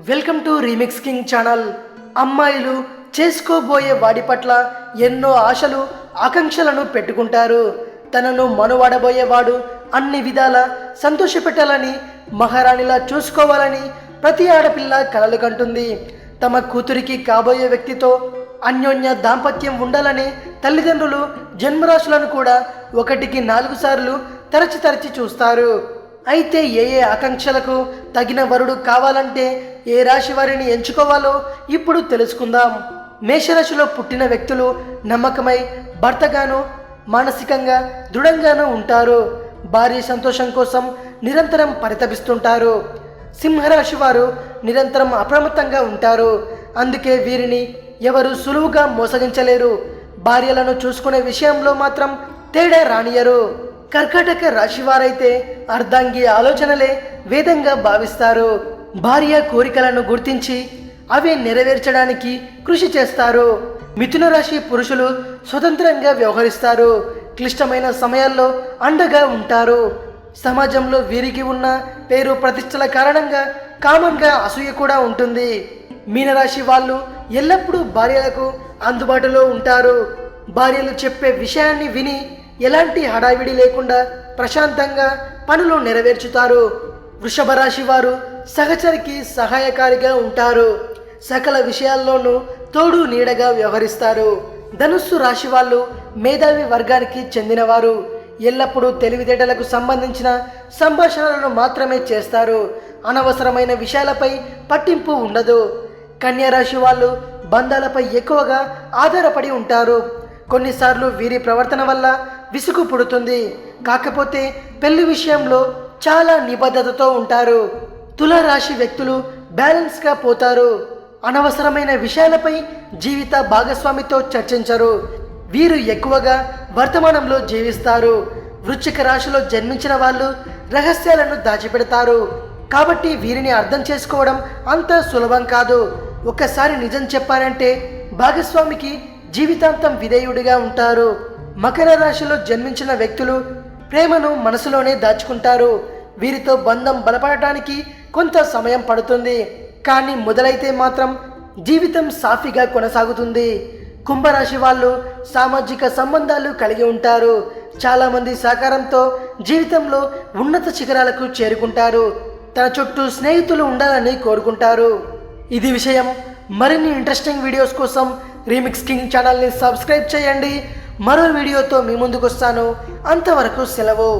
Welcome to remix king channel. అమ్మాయిలు చేసుకోబోయే వాడి పట్ల ఎన్నో ఆశలు ఆకాంక్షలను పెట్టుకుంటారు. తనను మనువాడబోయేవాడు అన్ని విధాల సంతోషపెట్టాలని, మహారాణిలా చూసుకోవాలని ప్రతి ఆడపిల్ల కలలు కంటుంది. తమ కూతురికి కాబోయే వ్యక్తితో అన్యోన్య దాంపత్యం ఉండాలని తల్లిదండ్రులు జన్మరాశులను కూడా 1కి 4 సార్లు తరచి చూస్తారు. అయితే ఏ ఆకాంక్షలకు తగిన వరుడు కావాలంటే ఏ రాశి వారిని ఎంచుకోవాలో ఇప్పుడు తెలుసుకుందాం. మేషరాశిలో పుట్టిన వ్యక్తులు నమ్మకమై భర్తగాను, మానసికంగా దృఢంగాను ఉంటారు. భార్య సంతోషం కోసం నిరంతరం పరితపిస్తుంటారు. సింహరాశి వారు నిరంతరం అప్రమత్తంగా ఉంటారు. అందుకే వీరిని ఎవరు సులువుగా మోసగించలేరు. భార్యలను చూసుకునే విషయంలో మాత్రం తేడా రానియరు. కర్కాటక రాశి వారైతే అర్ధాంగి ఆలోచనలే వేదంగా భావిస్తారు. భార్య కోరికలను గుర్తించి అవి నెరవేర్చడానికి కృషి చేస్తారు. మిథున రాశి పురుషులు స్వతంత్రంగా వ్యవహరిస్తారు. క్లిష్టమైన సమయాల్లో అండగా ఉంటారు. సమాజంలో వీరికి ఉన్న పేరు ప్రతిష్టల కారణంగా కామన్గా అసూయ కూడా ఉంటుంది. మీనరాశి వాళ్ళు ఎల్లప్పుడూ భార్యలకు అందుబాటులో ఉంటారు. భార్యలు చెప్పే విషయాన్ని విని ఎలాంటి హడావిడి లేకుండా ప్రశాంతంగా పనులు నెరవేర్చుతారు. వృషభ రాశి వారు సహచరికి సహాయకారిగా ఉంటారు. సకల విషయాల్లోనూ తోడు నీడగా వ్యవహరిస్తారు. ధనుస్సు రాశి వాళ్ళు మేధావి వర్గానికి చెందినవారు. ఎల్లప్పుడూ తెలివితేటలకు సంబంధించిన సంభాషణలను మాత్రమే చేస్తారు. అనవసరమైన విషయాలపై పట్టింపు ఉండదు. కన్యా రాశి వాళ్ళు బంధాలపై ఎక్కువగా ఆధారపడి ఉంటారు. కొన్నిసార్లు వీరి ప్రవర్తన వల్ల విసుగు పుడుతుంది. కాకపోతే పెళ్లి విషయంలో చాలా నిబద్ధతతో ఉంటారు. తులారాశి వ్యక్తులు బ్యాలెన్స్గా పోతారు. అనవసరమైన విషయాలపై జీవిత భాగస్వామితో చర్చించరు. వీరు ఎక్కువగా వర్తమానంలో జీవిస్తారు. వృశ్చిక రాశిలో జన్మించిన వాళ్ళు రహస్యాలను దాచిపెడతారు. కాబట్టి వీరిని అర్థం చేసుకోవడం అంత సులభం కాదు. ఒక్కసారి నిజం చెప్పారంటే భాగస్వామికి జీవితాంతం విధేయుడిగా ఉంటారు. మకర రాశిలో జన్మించిన వ్యక్తులు ప్రేమను మనసులోనే దాచుకుంటారు. వీరితో బంధం బలపడటానికి కొంత సమయం పడుతుంది. కానీ మొదలైతే మాత్రం జీవితం సాఫీగా కొనసాగుతుంది. కుంభరాశి వాళ్ళు సామాజిక సంబంధాలు కలిగి ఉంటారు. చాలామంది సహకారంతో జీవితంలో ఉన్నత శిఖరాలకు చేరుకుంటారు. తన చుట్టూ స్నేహితులు ఉండాలని కోరుకుంటారు. ఇది విషయం. మరిన్ని ఇంట్రెస్టింగ్ వీడియోస్ కోసం రీమిక్స్ కింగ్ ఛానల్ని సబ్స్క్రైబ్ చేయండి. మరో వీడియోతో మీ ముందుకు వస్తాను. అంతవరకు సెలవు.